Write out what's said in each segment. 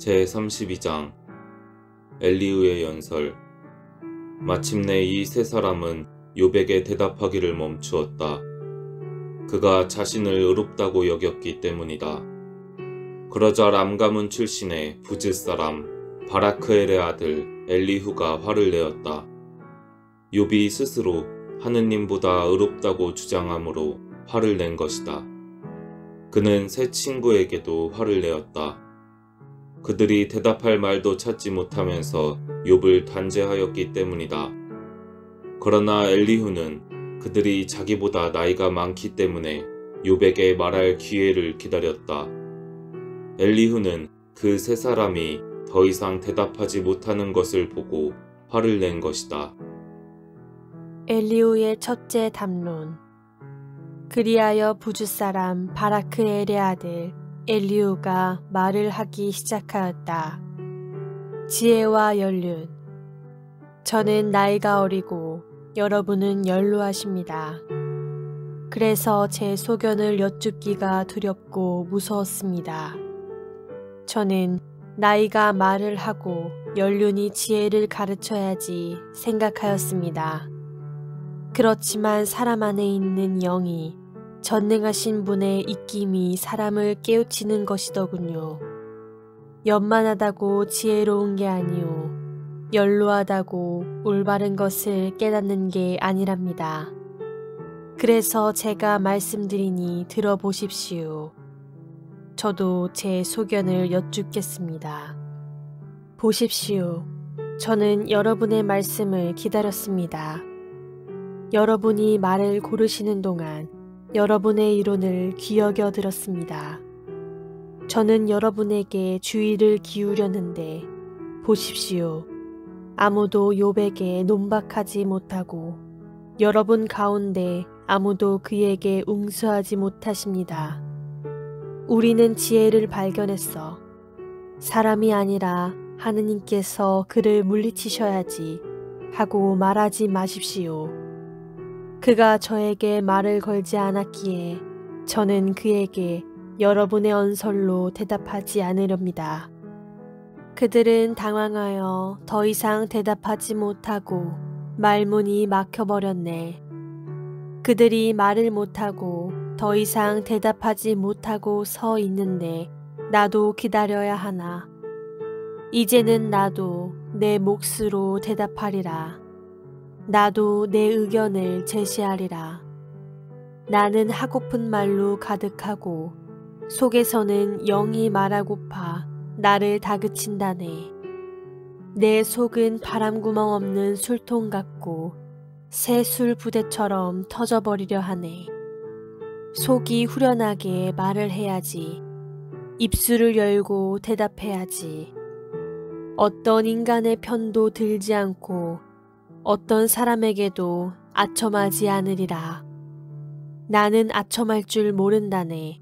제32장 엘리후의 연설. 마침내 이 세 사람은 욥에게 대답하기를 멈추었다. 그가 자신을 의롭다고 여겼기 때문이다. 그러자 람가문 출신의 부즈 사람 바라크엘의 아들 엘리후가 화를 내었다. 욥이 스스로 하느님보다 의롭다고 주장하므로 화를 낸 것이다. 그는 세 친구에게도 화를 내었다. 그들이 대답할 말도 찾지 못하면서 욥을 단죄하였기 때문이다. 그러나 엘리후는 그들이 자기보다 나이가 많기 때문에 욥에게 말할 기회를 기다렸다. 엘리후는 그 세 사람이 더 이상 대답하지 못하는 것을 보고 화를 낸 것이다. 엘리후의 첫째 담론. 그리하여 부즈 사람 바라크엘의 아들 엘리후가 말을 하기 시작하였다. 지혜와 연륜. 저는 나이가 어리고 여러분은 연로하십니다. 그래서 제 소견을 여쭙기가 두렵고 무서웠습니다. 저는 나이가 말을 하고 연륜이 지혜를 가르쳐야지 생각하였습니다. 그렇지만 사람 안에 있는 영이 전능하신 분의 입김이 사람을 깨우치는 것이더군요. 연만하다고 지혜로운 게 아니오 연로하다고 올바른 것을 깨닫는 게 아니랍니다. 그래서 제가 말씀드리니 들어보십시오. 저도 제 소견을 여쭙겠습니다. 보십시오. 저는 여러분의 말씀을 기다렸습니다. 여러분이 말을 고르시는 동안 여러분의 이론을 귀여겨 들었습니다. 저는 여러분에게 주의를 기울였는데 보십시오. 아무도 욥에게 논박하지 못하고 여러분 가운데 아무도 그에게 웅수하지 못하십니다. 우리는 지혜를 발견했어. 사람이 아니라 하느님께서 그를 물리치셔야지 하고 말하지 마십시오. 그가 저에게 말을 걸지 않았기에 저는 그에게 여러분의 언설로 대답하지 않으렵니다. 그들은 당황하여 더 이상 대답하지 못하고 말문이 막혀버렸네. 그들이 말을 못하고 더 이상 대답하지 못하고 서 있는데 나도 기다려야 하나. 이제는 나도 내 몫으로 대답하리라. 나도 내 의견을 제시하리라. 나는 하고픈 말로 가득하고 속에서는 영이 말하고파 나를 다그친다네. 내 속은 바람구멍 없는 술통 같고 새 술 부대처럼 터져버리려 하네. 속이 후련하게 말을 해야지. 입술을 열고 대답해야지. 어떤 인간의 편도 들지 않고 어떤 사람에게도 아첨하지 않으리라. 나는 아첨할 줄 모른다네.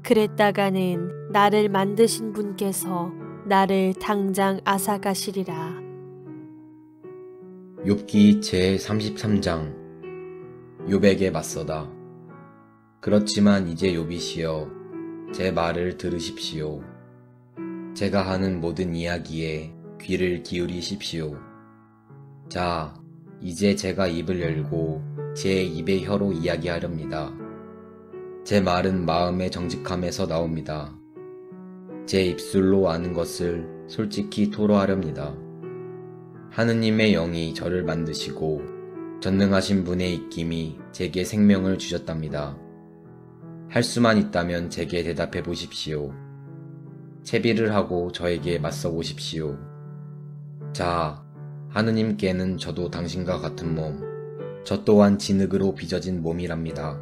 그랬다가는 나를 만드신 분께서 나를 당장 앗아가시리라. 욥기 제33장. 욥에게 맞서다. 그렇지만 이제 욥이시여 제 말을 들으십시오. 제가 하는 모든 이야기에 귀를 기울이십시오. 자, 이제 제가 입을 열고 제 입의 혀로 이야기하렵니다. 제 말은 마음의 정직함에서 나옵니다. 제 입술로 아는 것을 솔직히 토로하렵니다. 하느님의 영이 저를 만드시고 전능하신 분의 입김이 제게 생명을 주셨답니다. 할 수만 있다면 제게 대답해 보십시오. 채비를 하고 저에게 맞서 보십시오. 자, 하느님께는 저도 당신과 같은 몸, 저 또한 진흙으로 빚어진 몸이랍니다.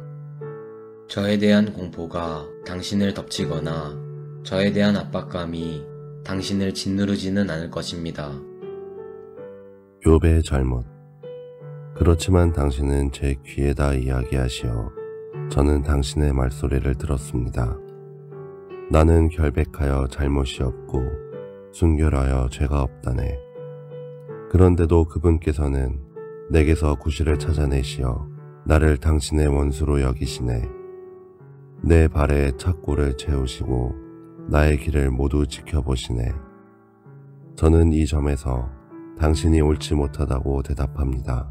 저에 대한 공포가 당신을 덮치거나 저에 대한 압박감이 당신을 짓누르지는 않을 것입니다. 욥의 잘못. 그렇지만 당신은 제 귀에다 이야기하시어 저는 당신의 말소리를 들었습니다. 나는 결백하여 잘못이 없고 순결하여 죄가 없다네. 그런데도 그분께서는 내게서 구실을 찾아내시어 나를 당신의 원수로 여기시네. 내 발에 착고를 채우시고 나의 길을 모두 지켜보시네. 저는 이 점에서 당신이 옳지 못하다고 대답합니다.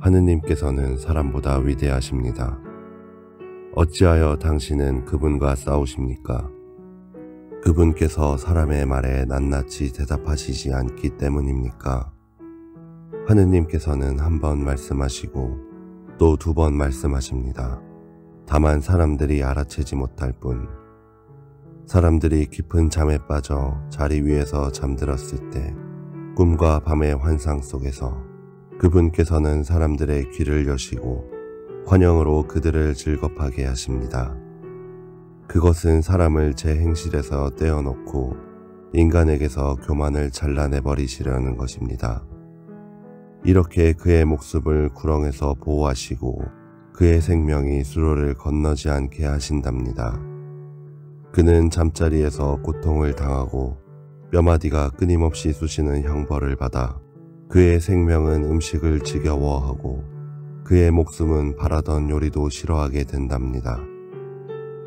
하느님께서는 사람보다 위대하십니다. 어찌하여 당신은 그분과 싸우십니까? 그분께서 사람의 말에 낱낱이 대답하시지 않기 때문입니까? 하느님께서는 한 번 말씀하시고 또 두 번 말씀하십니다. 다만 사람들이 알아채지 못할 뿐. 사람들이 깊은 잠에 빠져 자리 위에서 잠들었을 때 꿈과 밤의 환상 속에서 그분께서는 사람들의 귀를 여시고 환영으로 그들을 즐겁하게 하십니다. 그것은 사람을 제 행실에서 떼어놓고 인간에게서 교만을 잘라내버리시려는 것입니다. 이렇게 그의 목숨을 구렁에서 보호하시고 그의 생명이 수로를 건너지 않게 하신답니다. 그는 잠자리에서 고통을 당하고 뼈마디가 끊임없이 쑤시는 형벌을 받아 그의 생명은 음식을 지겨워하고 그의 목숨은 바라던 요리도 싫어하게 된답니다.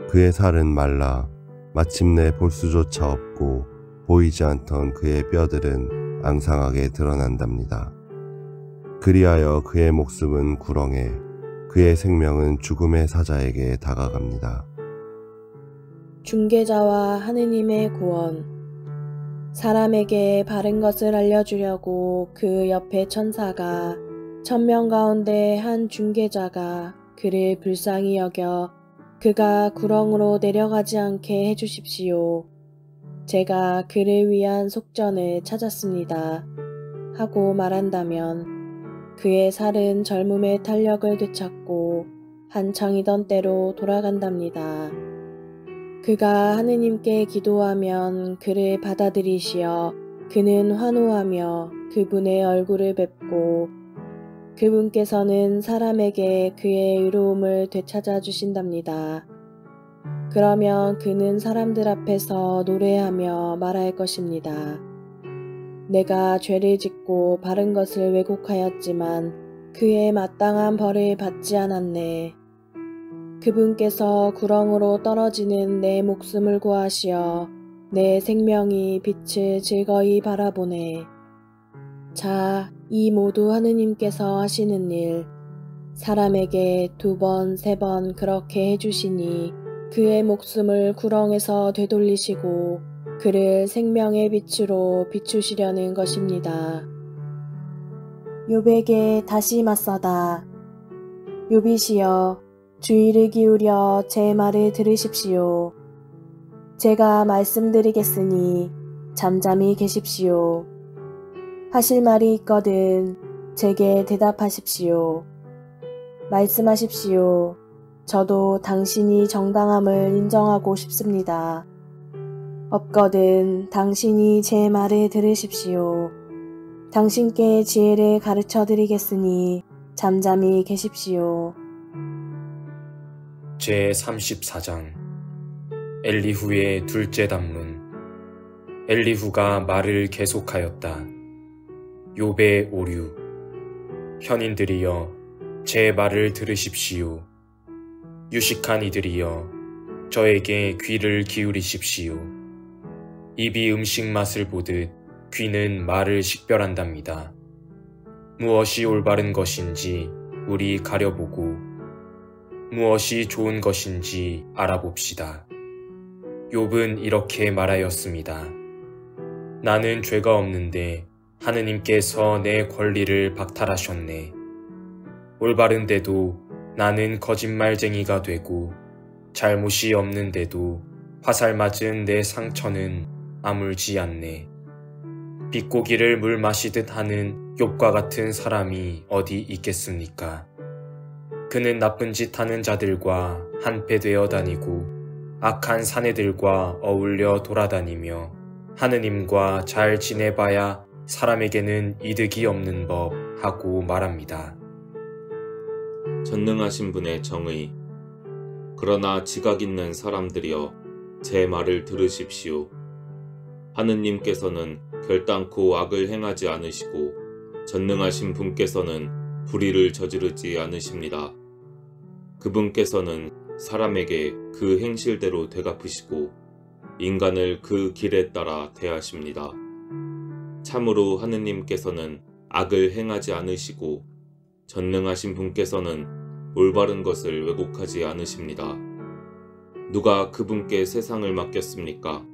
그의 살은 말라 마침내 볼 수조차 없고 보이지 않던 그의 뼈들은 앙상하게 드러난답니다. 그리하여 그의 목숨은 구렁에 그의 생명은 죽음의 사자에게 다가갑니다. 중개자와 하느님의 구원. 사람에게 바른 것을 알려주려고 그 옆에 천사가 1000명 가운데 한 중개자가 그를 불쌍히 여겨 그가 구렁으로 내려가지 않게 해주십시오. 제가 그를 위한 속전을 찾았습니다. 하고 말한다면 그의 살은 젊음의 탄력을 되찾고 한창이던 때로 돌아간답니다. 그가 하느님께 기도하면 그를 받아들이시어 그는 환호하며 그분의 얼굴을 뵙고 그분께서는 사람에게 그의 의로움을 되찾아 주신답니다. 그러면 그는 사람들 앞에서 노래하며 말할 것입니다. 내가 죄를 짓고 바른 것을 왜곡하였지만 그의 마땅한 벌을 받지 않았네. 그분께서 구렁으로 떨어지는 내 목숨을 구하시어 내 생명이 빛을 즐거이 바라보네. 자, 이 모두 하느님께서 하시는 일, 사람에게 2번, 3번 그렇게 해주시니 그의 목숨을 구렁에서 되돌리시고 그를 생명의 빛으로 비추시려는 것입니다. 욥에게 다시 맞서다. 욥이시여, 주의를 기울여 제 말을 들으십시오. 제가 말씀드리겠으니 잠잠히 계십시오. 하실 말이 있거든 제게 대답하십시오. 말씀하십시오. 저도 당신이 정당함을 인정하고 싶습니다. 없거든 당신이 제 말을 들으십시오. 당신께 지혜를 가르쳐 드리겠으니 잠잠히 계십시오. 제34장 엘리후의 둘째 단문. 엘리후가 말을 계속하였다. 욥의 오류. 현인들이여 제 말을 들으십시오. 유식한 이들이여 저에게 귀를 기울이십시오. 입이 음식 맛을 보듯 귀는 말을 식별한답니다. 무엇이 올바른 것인지 우리 가려보고 무엇이 좋은 것인지 알아봅시다. 욥은 이렇게 말하였습니다. 나는 죄가 없는데 하느님께서 내 권리를 박탈하셨네. 올바른데도 나는 거짓말쟁이가 되고 잘못이 없는데도 화살 맞은 내 상처는 아물지 않네. 비꼬기를 물 마시듯 하는 욥과 같은 사람이 어디 있겠습니까? 그는 나쁜 짓 하는 자들과 한패되어 다니고 악한 사내들과 어울려 돌아다니며 하느님과 잘 지내봐야 사람에게는 이득이 없는 법 하고 말합니다. 전능하신 분의 정의. 그러나 지각 있는 사람들이여 제 말을 들으십시오. 하느님께서는 결단코 악을 행하지 않으시고 전능하신 분께서는 불의를 저지르지 않으십니다. 그분께서는 사람에게 그 행실대로 되갚으시고 인간을 그 길에 따라 대하십니다. 참으로 하느님께서는 악을 행하지 않으시고 전능하신 분께서는 올바른 것을 왜곡하지 않으십니다. 누가 그분께 세상을 맡겼습니까?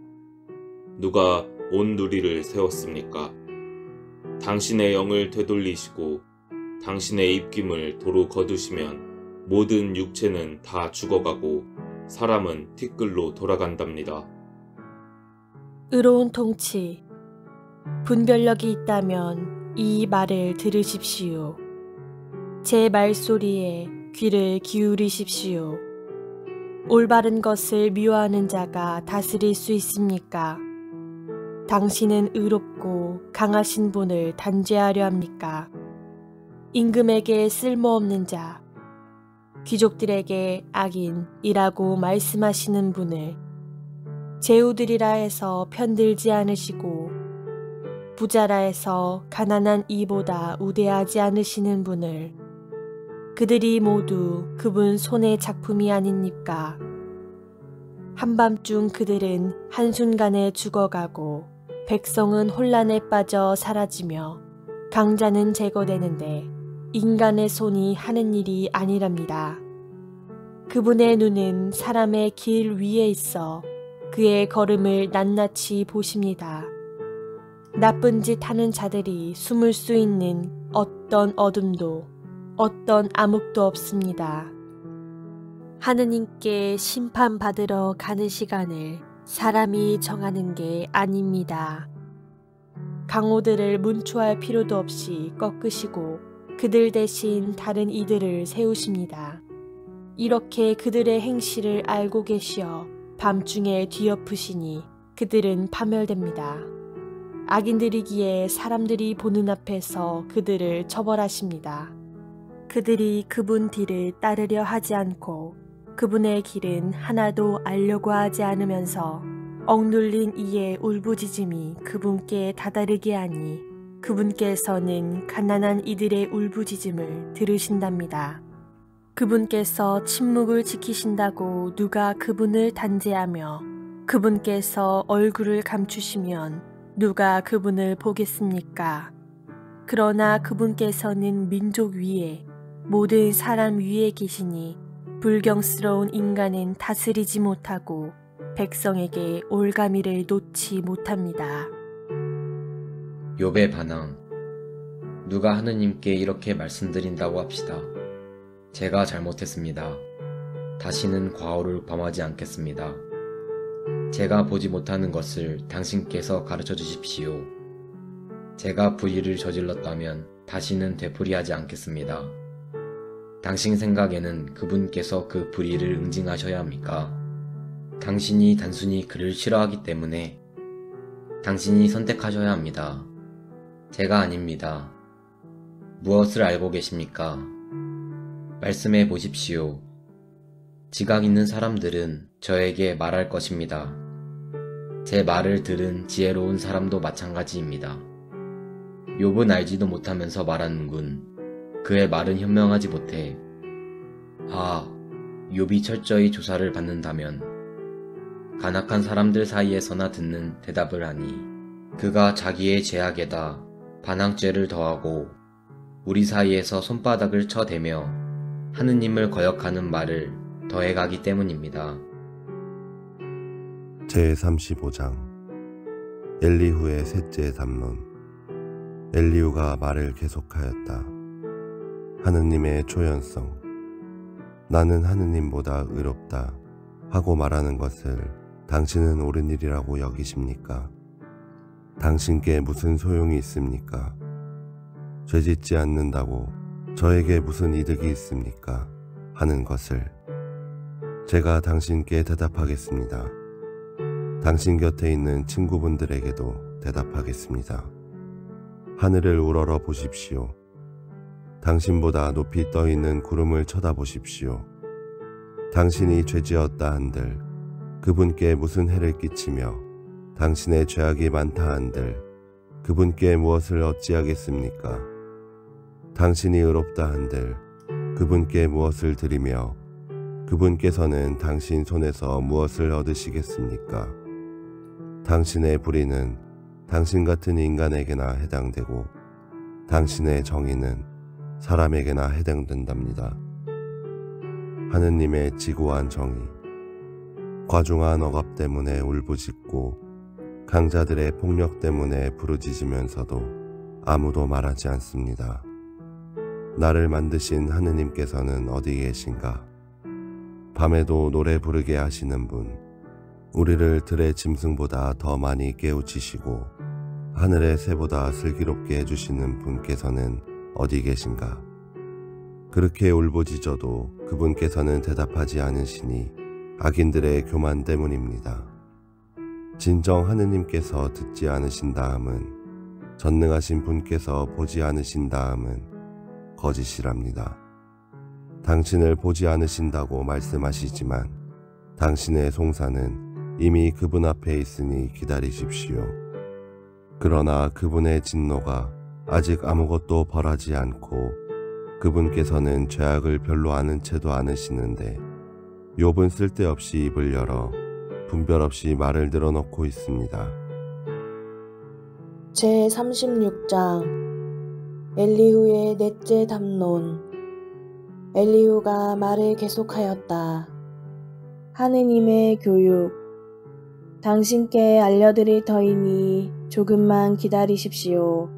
누가 온 누리를 세웠습니까? 당신의 영을 되돌리시고 당신의 입김을 도로 거두시면 모든 육체는 다 죽어가고 사람은 티끌로 돌아간답니다. 의로운 통치. 분별력이 있다면 이 말을 들으십시오. 제 말소리에 귀를 기울이십시오. 올바른 것을 미워하는 자가 다스릴 수 있습니까? 당신은 의롭고 강하신 분을 단죄하려 합니까? 임금에게 쓸모없는 자, 귀족들에게 악인이라고 말씀하시는 분을 제후들이라 해서 편들지 않으시고 부자라 해서 가난한 이보다 우대하지 않으시는 분을 그들이 모두 그분 손의 작품이 아닙니까? 한밤중 그들은 한순간에 죽어가고 백성은 혼란에 빠져 사라지며 강자는 제거되는데 인간의 손이 하는 일이 아니랍니다. 그분의 눈은 사람의 길 위에 있어 그의 걸음을 낱낱이 보십니다. 나쁜 짓 하는 자들이 숨을 수 있는 어떤 어둠도 어떤 암흑도 없습니다. 하느님께 심판받으러 가는 시간을 사람이 정하는 게 아닙니다. 강호들을 문초할 필요도 없이 꺾으시고 그들 대신 다른 이들을 세우십니다. 이렇게 그들의 행실을 알고 계시어 밤중에 뒤엎으시니 그들은 파멸됩니다. 악인들이기에 사람들이 보는 앞에서 그들을 처벌하십니다. 그들이 그분 뒤를 따르려 하지 않고 그분의 길은 하나도 알려고 하지 않으면서 억눌린 이의 울부짖음이 그분께 다다르게 하니 그분께서는 가난한 이들의 울부짖음을 들으신답니다. 그분께서 침묵을 지키신다고 누가 그분을 단죄하며 그분께서 얼굴을 감추시면 누가 그분을 보겠습니까? 그러나 그분께서는 민족 위에 모든 사람 위에 계시니 불경스러운 인간은 다스리지 못하고 백성에게 올가미를 놓지 못합니다. 욥의 반항. 누가 하느님께 이렇게 말씀드린다고 합시다. 제가 잘못했습니다. 다시는 과오를 범하지 않겠습니다. 제가 보지 못하는 것을 당신께서 가르쳐 주십시오. 제가 불의를 저질렀다면 다시는 되풀이하지 않겠습니다. 당신 생각에는 그분께서 그 불의를 응징하셔야 합니까? 당신이 단순히 그를 싫어하기 때문에 당신이 선택하셔야 합니다. 제가 아닙니다. 무엇을 알고 계십니까? 말씀해 보십시오. 지각 있는 사람들은 저에게 말할 것입니다. 제 말을 들은 지혜로운 사람도 마찬가지입니다. 욥은 알지도 못하면서 말하는군. 그의 말은 현명하지 못해. 욥이 철저히 조사를 받는다면 간악한 사람들 사이에서나 듣는 대답을 하니 그가 자기의 죄악에다 반항죄를 더하고 우리 사이에서 손바닥을 쳐대며 하느님을 거역하는 말을 더해가기 때문입니다. 제35장 엘리후의 셋째 담론. 엘리후가 말을 계속하였다. 하느님의 초연성. 나는 하느님보다 의롭다 하고 말하는 것을 당신은 옳은 일이라고 여기십니까? 당신께 무슨 소용이 있습니까? 죄짓지 않는다고 저에게 무슨 이득이 있습니까? 하는 것을 제가 당신께 대답하겠습니다. 당신 곁에 있는 친구분들에게도 대답하겠습니다. 하늘을 우러러 보십시오. 당신보다 높이 떠있는 구름을 쳐다보십시오. 당신이 죄지었다 한들 그분께 무슨 해를 끼치며 당신의 죄악이 많다 한들 그분께 무엇을 어찌하겠습니까? 당신이 의롭다 한들 그분께 무엇을 드리며 그분께서는 당신 손에서 무엇을 얻으시겠습니까? 당신의 불의는 당신 같은 인간에게나 해당되고 당신의 정의는 사람에게나 해당된답니다. 하느님의 지고한 정의, 과중한 억압 때문에 울부짖고 강자들의 폭력 때문에 부르짖으면서도 아무도 말하지 않습니다. 나를 만드신 하느님께서는 어디 계신가? 밤에도 노래 부르게 하시는 분, 우리를 들의 짐승보다 더 많이 깨우치시고 하늘의 새보다 슬기롭게 해주시는 분께서는 어디 계신가? 그렇게 울부짖어도 그분께서는 대답하지 않으시니 악인들의 교만 때문입니다. 진정 하느님께서 듣지 않으신 다음은, 전능하신 분께서 보지 않으신 다음은 거짓이랍니다. 당신을 보지 않으신다고 말씀하시지만 당신의 송사는 이미 그분 앞에 있으니 기다리십시오. 그러나 그분의 진노가 아직 아무것도 벌하지 않고 그분께서는 죄악을 별로 아는 채도 않으시는데 욥은 쓸데없이 입을 열어 분별 없이 말을 늘어놓고 있습니다. 제36장 엘리후의 넷째 담론. 엘리후가 말을 계속하였다. 하느님의 교육. 당신께 알려드릴 터이니 조금만 기다리십시오.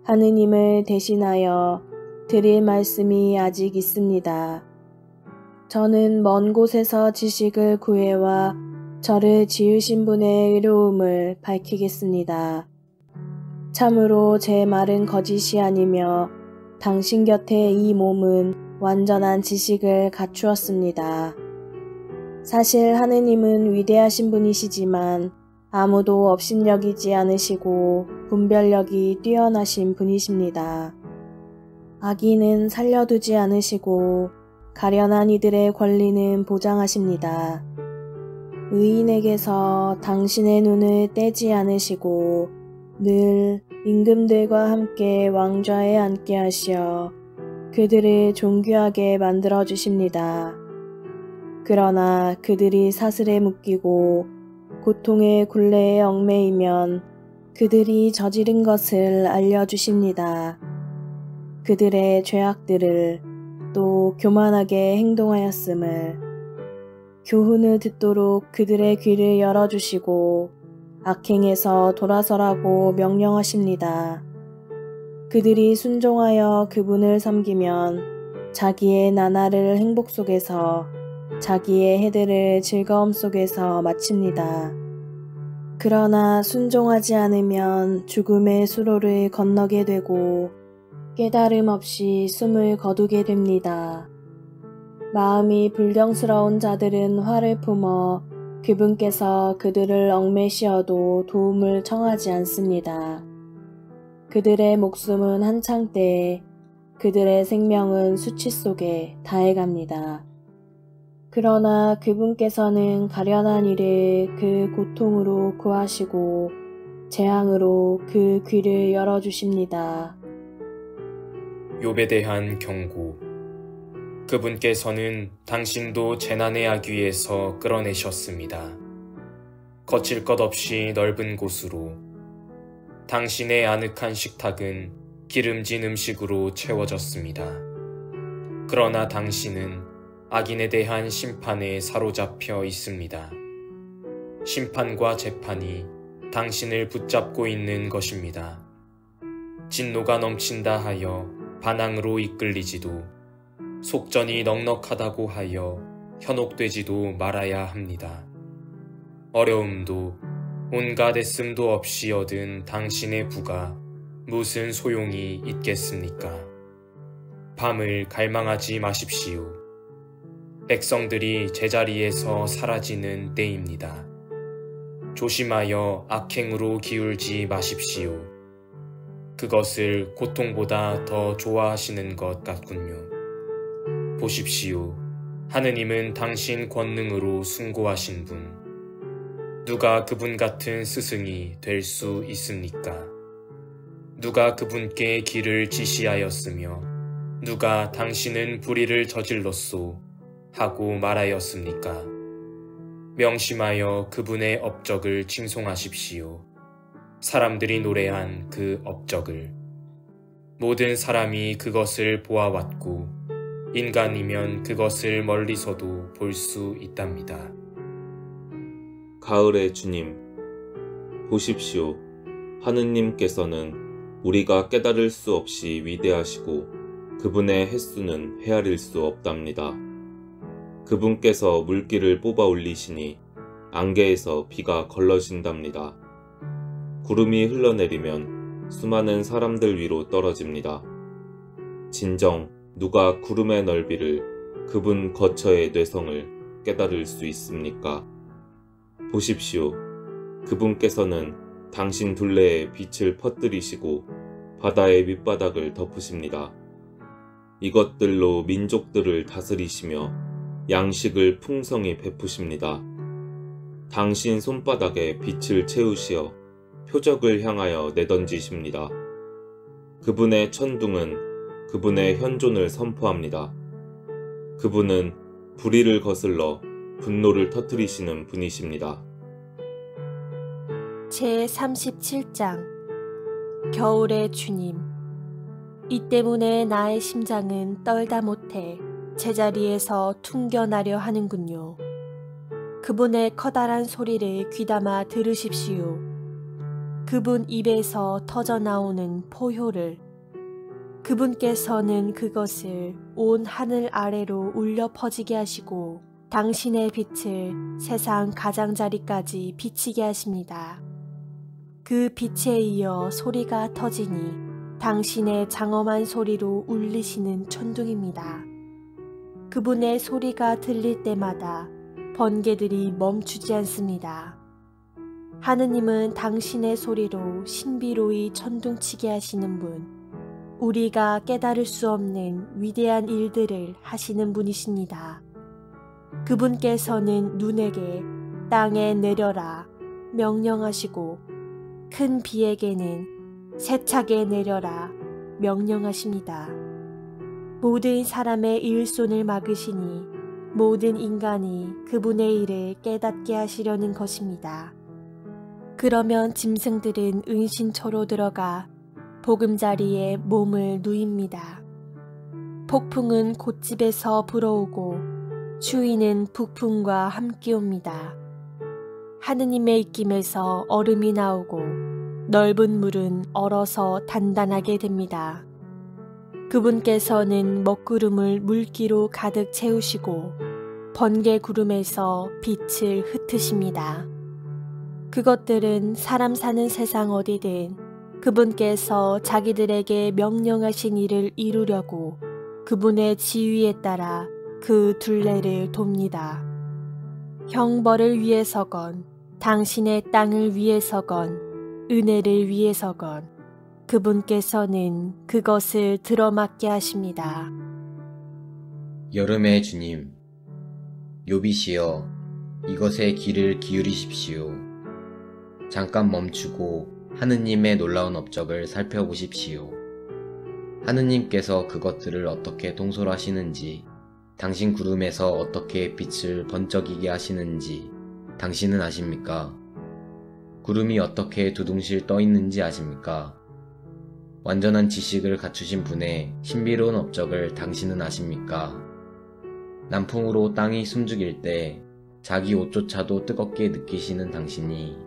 하느님을 대신하여 드릴 말씀이 아직 있습니다. 저는 먼 곳에서 지식을 구해와 저를 지으신 분의 의로움을 밝히겠습니다. 참으로 제 말은 거짓이 아니며 당신 곁에 이 몸은 완전한 지식을 갖추었습니다. 사실 하느님은 위대하신 분이시지만 아무도 업신여기지 않으시고 분별력이 뛰어나신 분이십니다. 악인은 살려두지 않으시고 가련한 이들의 권리는 보장하십니다. 의인에게서 당신의 눈을 떼지 않으시고 늘 임금들과 함께 왕좌에 앉게 하시어 그들을 존귀하게 만들어 주십니다. 그러나 그들이 사슬에 묶이고 고통의 굴레에 얽매이면 그들이 저지른 것을 알려주십니다. 그들의 죄악들을 또 교만하게 행동하였음을, 교훈을 듣도록 그들의 귀를 열어주시고 악행에서 돌아서라고 명령하십니다. 그들이 순종하여 그분을 섬기면 자기의 나날을 행복 속에서, 자기의 해들을 즐거움 속에서 마칩니다. 그러나 순종하지 않으면 죽음의 수로를 건너게 되고 깨달음 없이 숨을 거두게 됩니다. 마음이 불경스러운 자들은 화를 품어 그분께서 그들을 얽매시어도 도움을 청하지 않습니다. 그들의 목숨은 한창 때에, 그들의 생명은 수치 속에 다해갑니다. 그러나 그분께서는 가련한 이를 그 고통으로 구하시고 재앙으로 그 귀를 열어주십니다. 욥에 대한 경고. 그분께서는 당신도 재난의 아귀에서 끌어내셨습니다. 거칠 것 없이 넓은 곳으로. 당신의 아늑한 식탁은 기름진 음식으로 채워졌습니다. 그러나 당신은 악인에 대한 심판에 사로잡혀 있습니다. 심판과 재판이 당신을 붙잡고 있는 것입니다. 진노가 넘친다 하여 반항으로 이끌리지도, 속전이 넉넉하다고 하여 현혹되지도 말아야 합니다. 어려움도 온갖 애씀도 없이 얻은 당신의 부가 무슨 소용이 있겠습니까? 밤을 갈망하지 마십시오. 백성들이 제자리에서 사라지는 때입니다. 조심하여 악행으로 기울지 마십시오. 그것을 고통보다 더 좋아하시는 것 같군요. 보십시오. 하느님은 당신 권능으로 숭고하신 분. 누가 그분 같은 스승이 될 수 있습니까? 누가 그분께 길을 지시하였으며 누가 당신은 불의를 저질렀소 하고 말하였습니까? 명심하여 그분의 업적을 칭송하십시오. 사람들이 노래한 그 업적을. 모든 사람이 그것을 보아왔고 인간이면 그것을 멀리서도 볼 수 있답니다. 가을의 주님, 보십시오. 하느님께서는 우리가 깨달을 수 없이 위대하시고 그분의 횟수는 헤아릴 수 없답니다. 그분께서 물기를 뽑아 올리시니 안개에서 비가 걸러진답니다. 구름이 흘러내리면 수많은 사람들 위로 떨어집니다. 진정 누가 구름의 넓이를, 그분 거처의 뇌성을 깨달을 수 있습니까? 보십시오. 그분께서는 당신 둘레에 빛을 퍼뜨리시고 바다의 밑바닥을 덮으십니다. 이것들로 민족들을 다스리시며 양식을 풍성히 베푸십니다. 당신 손바닥에 빛을 채우시어 표적을 향하여 내던지십니다. 그분의 천둥은 그분의 현존을 선포합니다. 그분은 불의를 거슬러 분노를 터뜨리시는 분이십니다. 제37장 겨울의 주님. 이 때문에 나의 심장은 떨다 못해 제자리에서 퉁겨나려 하는군요. 그분의 커다란 소리를 귀담아 들으십시오. 그분 입에서 터져나오는 포효를. 그분께서는 그것을 온 하늘 아래로 울려 퍼지게 하시고 당신의 빛을 세상 가장자리까지 비치게 하십니다. 그 빛에 이어 소리가 터지니 당신의 장엄한 소리로 울리시는 천둥입니다. 그분의 소리가 들릴 때마다 번개들이 멈추지 않습니다. 하느님은 당신의 소리로 신비로이 천둥치게 하시는 분, 우리가 깨달을 수 없는 위대한 일들을 하시는 분이십니다. 그분께서는 눈에게 땅에 내려라 명령하시고 큰 비에게는 세차게 내려라 명령하십니다. 모든 사람의 일손을 막으시니 모든 인간이 그분의 일을 깨닫게 하시려는 것입니다. 그러면 짐승들은 은신처로 들어가 보금자리에 몸을 누입니다. 폭풍은 곳집에서 불어오고 추위는 북풍과 함께 옵니다. 하느님의 입김에서 얼음이 나오고 넓은 물은 얼어서 단단하게 됩니다. 그분께서는 먹구름을 물기로 가득 채우시고 번개 구름에서 빛을 흩으십니다. 그것들은 사람 사는 세상 어디든 그분께서 자기들에게 명령하신 일을 이루려고 그분의 지휘에 따라 그 둘레를 돕니다. 형벌을 위해서건 당신의 땅을 위해서건 은혜를 위해서건 그분께서는 그것을 들어맞게 하십니다. 여름의 주님, 욥이시여 이것에 귀를 기울이십시오. 잠깐 멈추고 하느님의 놀라운 업적을 살펴보십시오. 하느님께서 그것들을 어떻게 통솔하시는지, 당신 구름에서 어떻게 빛을 번쩍이게 하시는지 당신은 아십니까? 구름이 어떻게 두둥실 떠 있는지 아십니까? 완전한 지식을 갖추신 분의 신비로운 업적을 당신은 아십니까? 남풍으로 땅이 숨죽일 때 자기 옷조차도 뜨겁게 느끼시는 당신이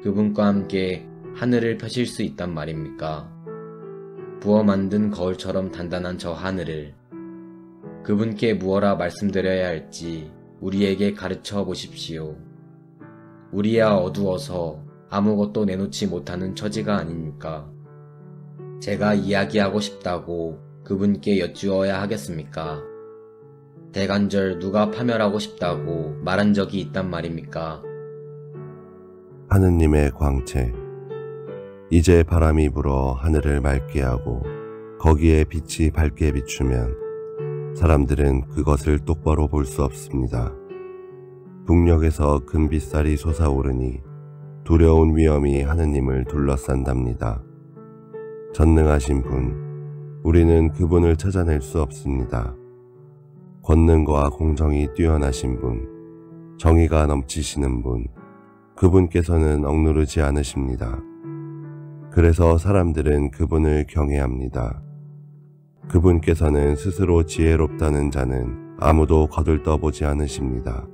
그분과 함께 하늘을 펴실 수 있단 말입니까? 부어 만든 거울처럼 단단한 저 하늘을 그분께 무엇라 말씀드려야 할지 우리에게 가르쳐 보십시오. 우리야 어두워서 아무것도 내놓지 못하는 처지가 아닙니까? 제가 이야기하고 싶다고 그분께 여쭈어야 하겠습니까? 대간절 누가 파멸하고 싶다고 말한 적이 있단 말입니까? 하느님의 광채. 이제 바람이 불어 하늘을 맑게 하고 거기에 빛이 밝게 비추면 사람들은 그것을 똑바로 볼 수 없습니다. 북녘에서 금빗살이 솟아오르니 두려운 위험이 하느님을 둘러싼답니다. 전능하신 분, 우리는 그분을 찾아낼 수 없습니다. 권능과 공정이 뛰어나신 분, 정의가 넘치시는 분, 그분께서는 억누르지 않으십니다. 그래서 사람들은 그분을 경외합니다. 그분께서는 스스로 지혜롭다는 자는 아무도 거들떠보지 않으십니다.